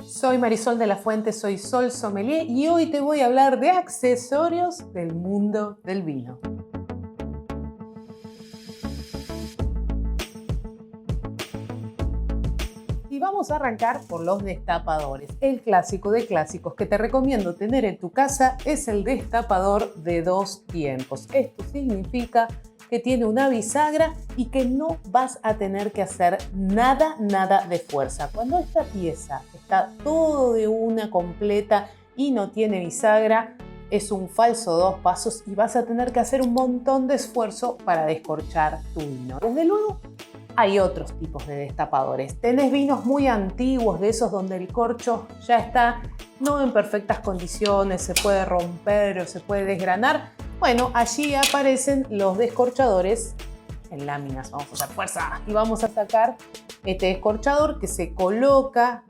Soy Marisol de la Fuente, soy Sol Sommelier y hoy te voy a hablar de accesorios del mundo del vino. Y vamos a arrancar por los destapadores. El clásico de clásicos que te recomiendo tener en tu casa es el destapador de 2 tiempos. Esto significa que tiene una bisagra y que no vas a tener que hacer nada de fuerza. Cuando esta pieza está todo de una completa y no tiene bisagra, es un falso 2 pasos y vas a tener que hacer un montón de esfuerzo para descorchar tu vino. Desde luego, hay otros tipos de destapadores. Tenés vinos muy antiguos, de esos donde el corcho ya está no en perfectas condiciones, se puede romper o se puede desgranar. Bueno, allí aparecen los descorchadores en láminas. Vamos a hacer fuerza y vamos a sacar este descorchador que se coloca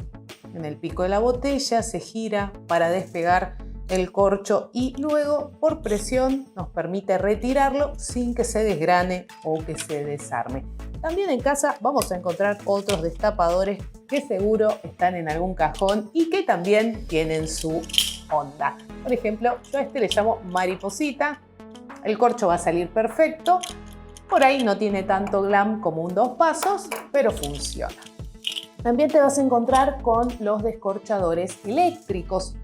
en el pico de la botella, se gira para despegar el corcho y luego por presión nos permite retirarlo sin que se desgrane o que se desarme. También en casa vamos a encontrar otros destapadores que seguro están en algún cajón y que también tienen su onda. Por ejemplo, yo a este le llamo mariposita. El corcho va a salir perfecto. Por ahí no tiene tanto glam como un 2 pasos, pero funciona. También te vas a encontrar con los descorchadores eléctricos.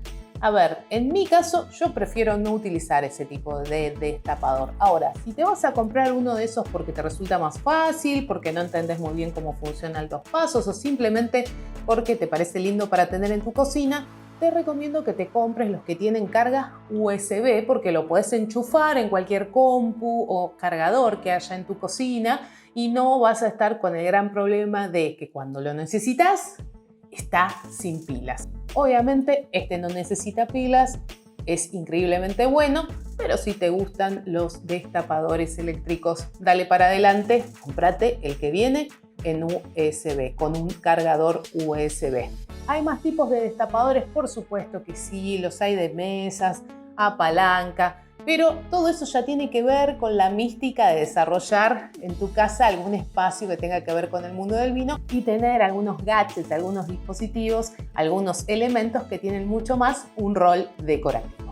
A ver, en mi caso yo prefiero no utilizar ese tipo de destapador. Ahora, si te vas a comprar uno de esos porque te resulta más fácil, porque no entendés muy bien cómo funciona el 2 pasos o simplemente porque te parece lindo para tener en tu cocina, te recomiendo que te compres los que tienen carga USB porque lo puedes enchufar en cualquier compu o cargador que haya en tu cocina y no vas a estar con el gran problema de que cuando lo necesitas está sin pilas. Obviamente este no necesita pilas, es increíblemente bueno, pero si te gustan los destapadores eléctricos, dale para adelante, cómprate el que viene en USB, con un cargador USB. ¿Hay más tipos de destapadores? Por supuesto que sí, los hay de mesas, a palanca, pero todo eso ya tiene que ver con la mística de desarrollar en tu casa algún espacio que tenga que ver con el mundo del vino y tener algunos gadgets, algunos dispositivos, algunos elementos que tienen mucho más un rol decorativo.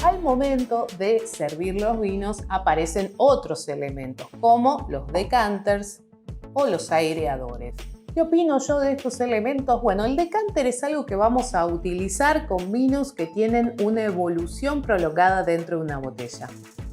Al momento de servir los vinos aparecen otros elementos como los decanters o los aireadores. ¿Qué opino yo de estos elementos? Bueno, el decanter es algo que vamos a utilizar con vinos que tienen una evolución prolongada dentro de una botella.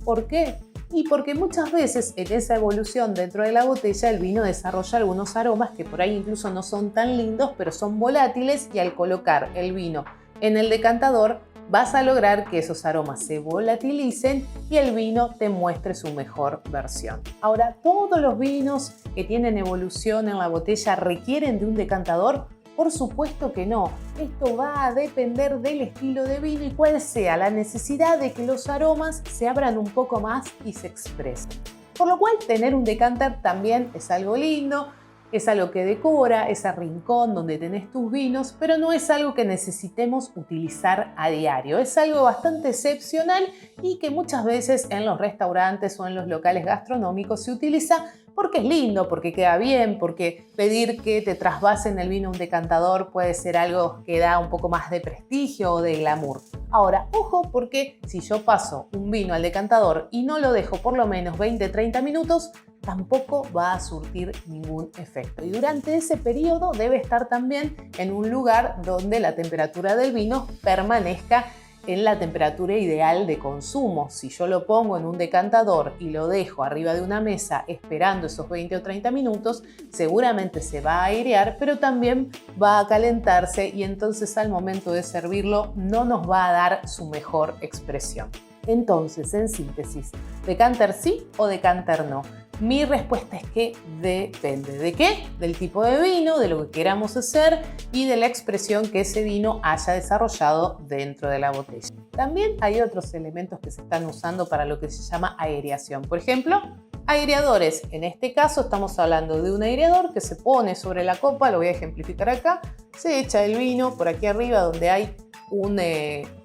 ¿Por qué? Y porque muchas veces en esa evolución dentro de la botella el vino desarrolla algunos aromas que por ahí incluso no son tan lindos, pero son volátiles y al colocar el vino en el decantador vas a lograr que esos aromas se volatilicen y el vino te muestre su mejor versión. Ahora, ¿todos los vinos que tienen evolución en la botella requieren de un decantador? Por supuesto que no. Esto va a depender del estilo de vino y cuál sea la necesidad de que los aromas se abran un poco más y se expresen. Por lo cual, tener un decanter también es algo lindo. Es algo que decora ese rincón donde tenés tus vinos, pero no es algo que necesitemos utilizar a diario. Es algo bastante excepcional y que muchas veces en los restaurantes o en los locales gastronómicos se utiliza porque es lindo, porque queda bien, porque pedir que te trasvasen el vino a un decantador puede ser algo que da un poco más de prestigio o de glamour. Ahora, ojo, porque si yo paso un vino al decantador y no lo dejo por lo menos 20-30 minutos, tampoco va a surtir ningún efecto. Y durante ese periodo debe estar también en un lugar donde la temperatura del vino permanezca en la temperatura ideal de consumo. Si yo lo pongo en un decantador y lo dejo arriba de una mesa esperando esos 20 o 30 minutos, seguramente se va a airear, pero también va a calentarse y entonces al momento de servirlo no nos va a dar su mejor expresión. Entonces, en síntesis, ¿decanter sí o decanter no? Mi respuesta es que depende. ¿De qué? Del tipo de vino, de lo que queramos hacer y de la expresión que ese vino haya desarrollado dentro de la botella. También hay otros elementos que se están usando para lo que se llama aireación. Por ejemplo, aireadores. En este caso estamos hablando de un aireador que se pone sobre la copa, lo voy a ejemplificar acá. Se echa el vino por aquí arriba donde hay un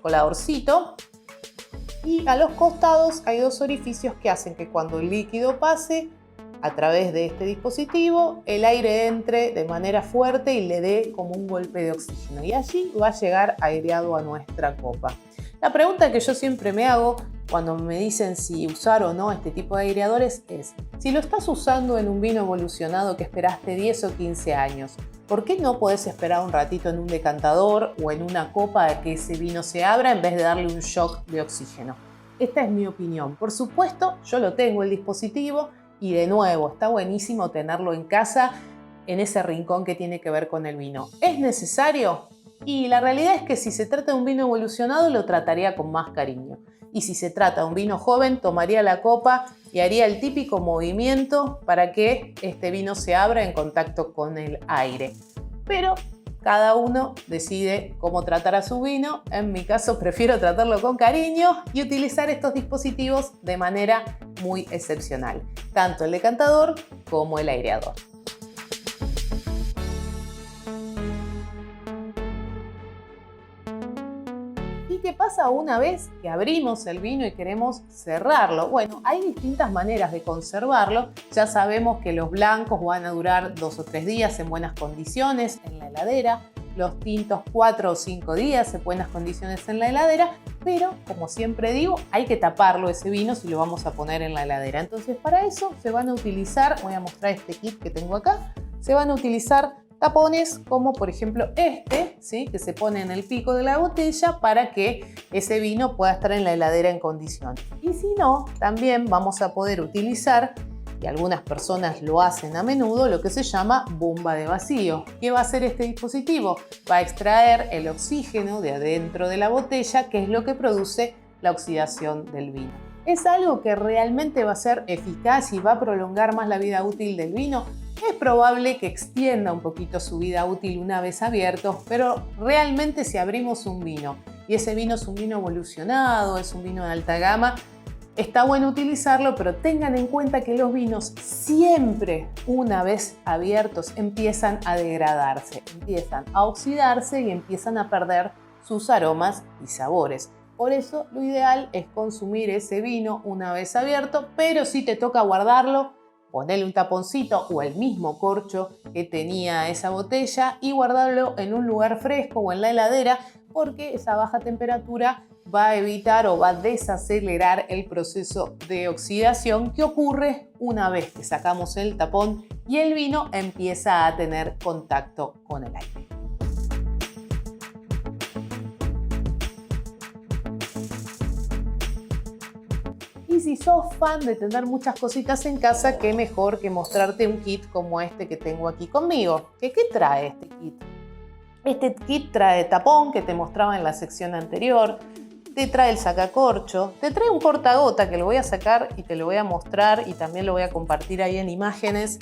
coladorcito. Y a los costados hay 2 orificios que hacen que cuando el líquido pase a través de este dispositivo el aire entre de manera fuerte y le dé como un golpe de oxígeno. Y allí va a llegar aireado a nuestra copa. La pregunta que yo siempre me hago cuando me dicen si usar o no este tipo de aireadores es: si lo estás usando en un vino evolucionado que esperaste 10 o 15 años, ¿por qué no podés esperar un ratito en un decantador o en una copa a que ese vino se abra en vez de darle un shock de oxígeno? Esta es mi opinión. Por supuesto, yo lo tengo el dispositivo y de nuevo, está buenísimo tenerlo en casa en ese rincón que tiene que ver con el vino. ¿Es necesario? Y la realidad es que si se trata de un vino evolucionado lo trataría con más cariño. Y si se trata de un vino joven, tomaría la copa y haría el típico movimiento para que este vino se abra en contacto con el aire. Pero cada uno decide cómo tratar a su vino. En mi caso prefiero tratarlo con cariño y utilizar estos dispositivos de manera muy excepcional, tanto el decantador como el aireador. ¿Y qué pasa una vez que abrimos el vino y queremos cerrarlo? Bueno, hay distintas maneras de conservarlo. Ya sabemos que los blancos van a durar 2 o 3 días en buenas condiciones en la heladera. Los tintos 4 o 5 días en buenas condiciones en la heladera. Pero, como siempre digo, hay que taparlo ese vino si lo vamos a poner en la heladera. Entonces, para eso se van a utilizar, voy a mostrar este kit que tengo acá, se van a utilizar tapones como por ejemplo este, ¿sí? Que se pone en el pico de la botella para que ese vino pueda estar en la heladera en condiciones. Y si no, también vamos a poder utilizar, y algunas personas lo hacen a menudo, lo que se llama bomba de vacío. ¿Qué va a hacer este dispositivo? Va a extraer el oxígeno de adentro de la botella, que es lo que produce la oxidación del vino. ¿Es algo que realmente va a ser eficaz y va a prolongar más la vida útil del vino? Es probable que extienda un poquito su vida útil una vez abierto, pero realmente si abrimos un vino y ese vino es un vino evolucionado, es un vino de alta gama, está bueno utilizarlo, pero tengan en cuenta que los vinos siempre, una vez abiertos, empiezan a degradarse, empiezan a oxidarse y empiezan a perder sus aromas y sabores. Por eso lo ideal es consumir ese vino una vez abierto, pero si te toca guardarlo, ponerle un taponcito o el mismo corcho que tenía esa botella y guardarlo en un lugar fresco o en la heladera, porque esa baja temperatura va a evitar o va a desacelerar el proceso de oxidación que ocurre una vez que sacamos el tapón y el vino empieza a tener contacto con el aire. Y si sos fan de tener muchas cositas en casa, qué mejor que mostrarte un kit como este que tengo aquí conmigo. ¿Qué trae este kit? Este kit trae tapón que te mostraba en la sección anterior, te trae el sacacorcho, te trae un cortagota que lo voy a sacar y te lo voy a mostrar y también lo voy a compartir ahí en imágenes.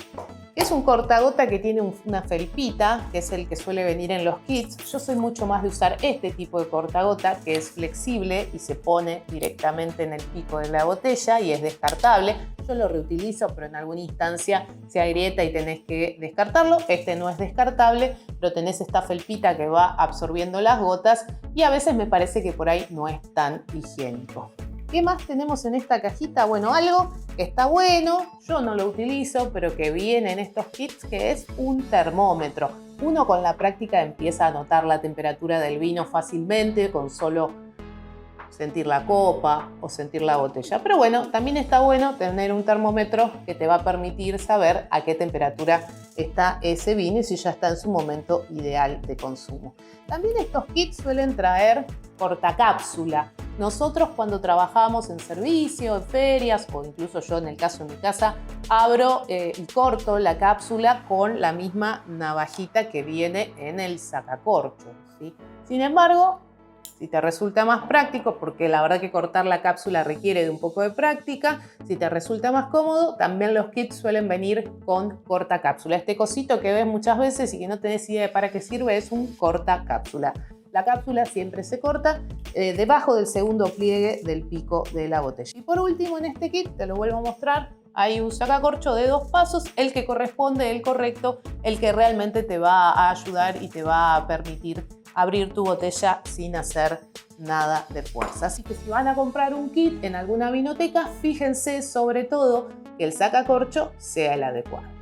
Es un cortagota que tiene una felpita, que es el que suele venir en los kits. Yo soy mucho más de usar este tipo de cortagota, que es flexible y se pone directamente en el pico de la botella y es descartable. Yo lo reutilizo, pero en alguna instancia se agrieta y tenés que descartarlo. Este no es descartable, pero tenés esta felpita que va absorbiendo las gotas y a veces me parece que por ahí no es tan higiénico. ¿Qué más tenemos en esta cajita? Bueno, algo que está bueno, yo no lo utilizo, pero que viene en estos kits, que es un termómetro. Uno con la práctica empieza a notar la temperatura del vino fácilmente, con solo sentir la copa o sentir la botella. Pero bueno, también está bueno tener un termómetro que te va a permitir saber a qué temperatura está ese vino y si ya está en su momento ideal de consumo. También estos kits suelen traer cortacápsula. Nosotros cuando trabajamos en servicio, en ferias o incluso yo en el caso de mi casa, abro y corto la cápsula con la misma navajita que viene en el sacacorcho, ¿sí? Sin embargo, si te resulta más práctico, porque la verdad que cortar la cápsula requiere de un poco de práctica, si te resulta más cómodo, también los kits suelen venir con cortacápsula. Este cosito que ves muchas veces y que no tenés idea de para qué sirve es un cortacápsula. La cápsula siempre se corta debajo del segundo pliegue del pico de la botella. Y por último, en este kit, te lo vuelvo a mostrar, hay un sacacorcho de 2 pasos, el que corresponde, el correcto, el que realmente te va a ayudar y te va a permitir abrir tu botella sin hacer nada de fuerza. Así que si van a comprar un kit en alguna vinoteca, fíjense sobre todo que el sacacorcho sea el adecuado.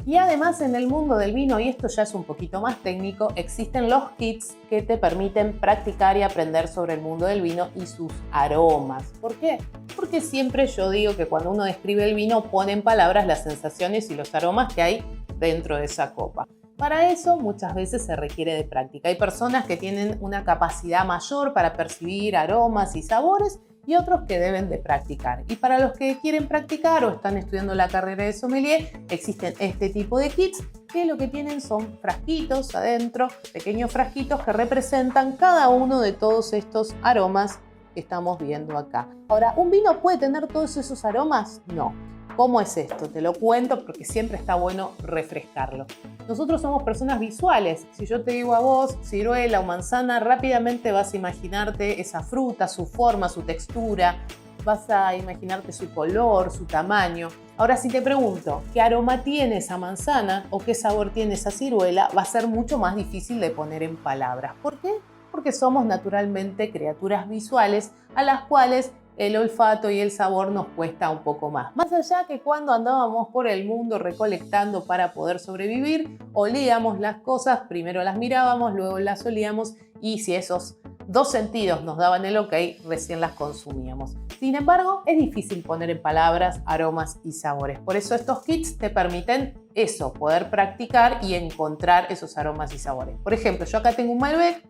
Y además en el mundo del vino, y esto ya es un poquito más técnico, existen los kits que te permiten practicar y aprender sobre el mundo del vino y sus aromas. ¿Por qué? Porque siempre yo digo que cuando uno describe el vino pone en palabras las sensaciones y los aromas que hay dentro de esa copa. Para eso muchas veces se requiere de práctica. Hay personas que tienen una capacidad mayor para percibir aromas y sabores y otros que deben de practicar. Y para los que quieren practicar o están estudiando la carrera de sommelier, existen este tipo de kits que lo que tienen son frasquitos adentro, pequeños frasquitos que representan cada uno de todos estos aromas que estamos viendo acá. Ahora, ¿un vino puede tener todos esos aromas? No. ¿Cómo es esto? Te lo cuento porque siempre está bueno refrescarlo. Nosotros somos personas visuales. Si yo te digo a vos ciruela o manzana, rápidamente vas a imaginarte esa fruta, su forma, su textura, vas a imaginarte su color, su tamaño. Ahora, si te pregunto qué aroma tiene esa manzana o qué sabor tiene esa ciruela, va a ser mucho más difícil de poner en palabras. ¿Por qué? Porque somos naturalmente criaturas visuales a las cuales el olfato y el sabor nos cuesta un poco más. Más allá que cuando andábamos por el mundo recolectando para poder sobrevivir, olíamos las cosas, primero las mirábamos, luego las olíamos y si esos dos sentidos nos daban el ok, recién las consumíamos. Sin embargo, es difícil poner en palabras aromas y sabores. Por eso estos kits te permiten eso, poder practicar y encontrar esos aromas y sabores. Por ejemplo, yo acá tengo un Malbec,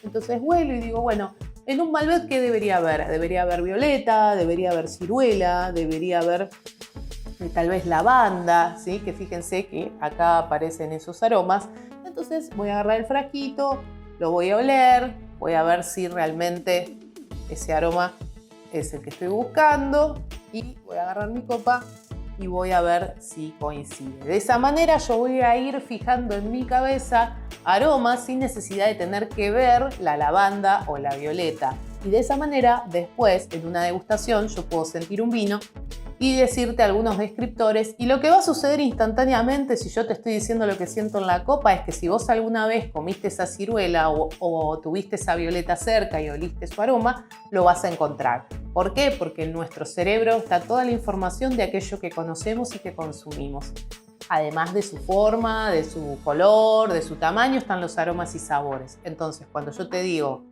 entonces huelo y digo, bueno, en un Malbec, ¿qué debería haber? Debería haber violeta, debería haber ciruela, debería haber tal vez lavanda, ¿sí? Que fíjense que acá aparecen esos aromas. Entonces voy a agarrar el frasquito, lo voy a oler, voy a ver si realmente ese aroma es el que estoy buscando y voy a agarrar mi copa y voy a ver si coincide. De esa manera yo voy a ir fijando en mi cabeza aromas sin necesidad de tener que ver la lavanda o la violeta. Y de esa manera, después, en una degustación, yo puedo sentir un vino y decirte algunos descriptores. Y lo que va a suceder instantáneamente, si yo te estoy diciendo lo que siento en la copa, es que si vos alguna vez comiste esa ciruela o tuviste esa violeta cerca y oliste su aroma, lo vas a encontrar. ¿Por qué? Porque en nuestro cerebro está toda la información de aquello que conocemos y que consumimos. Además de su forma, de su color, de su tamaño, están los aromas y sabores. Entonces, cuando yo te digo,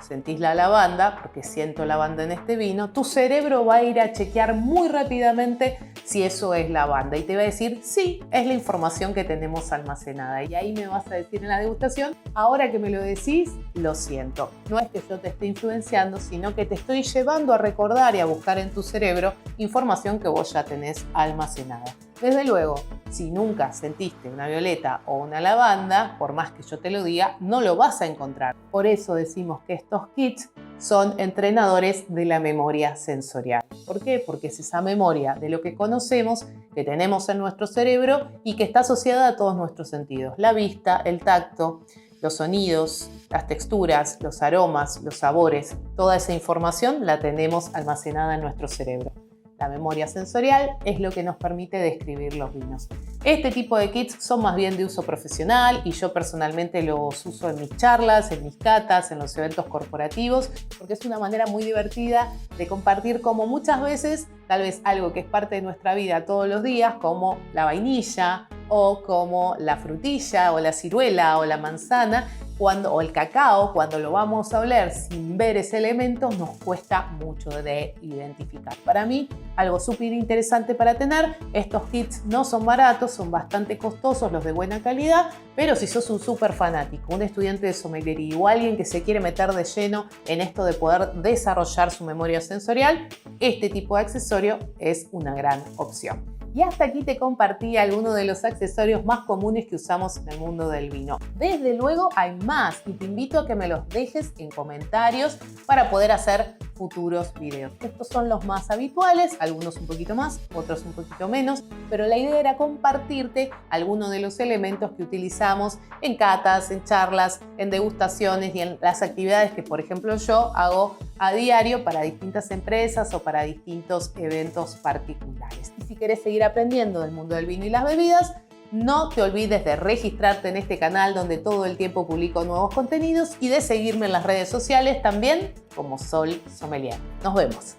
sentís la lavanda, porque siento lavanda en este vino, tu cerebro va a ir a chequear muy rápidamente si eso es lavanda y te va a decir, sí, es la información que tenemos almacenada. Y ahí me vas a decir en la degustación, ahora que me lo decís, lo siento. No es que yo te esté influenciando, sino que te estoy llevando a recordar y a buscar en tu cerebro información que vos ya tenés almacenada. Desde luego, si nunca sentiste una violeta o una lavanda, por más que yo te lo diga, no lo vas a encontrar. Por eso decimos que estos kits son entrenadores de la memoria sensorial. ¿Por qué? Porque es esa memoria de lo que conocemos, que tenemos en nuestro cerebro y que está asociada a todos nuestros sentidos. La vista, el tacto, los sonidos, las texturas, los aromas, los sabores. Toda esa información la tenemos almacenada en nuestro cerebro. La memoria sensorial es lo que nos permite describir los vinos. Este tipo de kits son más bien de uso profesional y yo personalmente los uso en mis charlas, en mis catas, en los eventos corporativos, porque es una manera muy divertida de compartir como muchas veces, tal vez algo que es parte de nuestra vida todos los días, como la vainilla o como la frutilla o la ciruela o la manzana, o el cacao, cuando lo vamos a oler sin ver ese elemento, nos cuesta mucho de identificar. Para mí, algo súper interesante para tener, estos kits no son baratos, son bastante costosos, los de buena calidad, pero si sos un súper fanático, un estudiante de sommelería o alguien que se quiere meter de lleno en esto de poder desarrollar su memoria sensorial, este tipo de accesorio es una gran opción. Y hasta aquí te compartí algunos de los accesorios más comunes que usamos en el mundo del vino. Desde luego hay más y te invito a que me los dejes en comentarios para poder hacer futuros videos. Estos son los más habituales, algunos un poquito más, otros un poquito menos, pero la idea era compartirte algunos de los elementos que utilizamos en catas, en charlas, en degustaciones y en las actividades que, por ejemplo, yo hago a diario para distintas empresas o para distintos eventos particulares. Y si querés seguir aprendiendo del mundo del vino y las bebidas, No te olvides de registrarte en este canal donde todo el tiempo publico nuevos contenidos y de seguirme en las redes sociales también como Sol Sommelier. Nos vemos.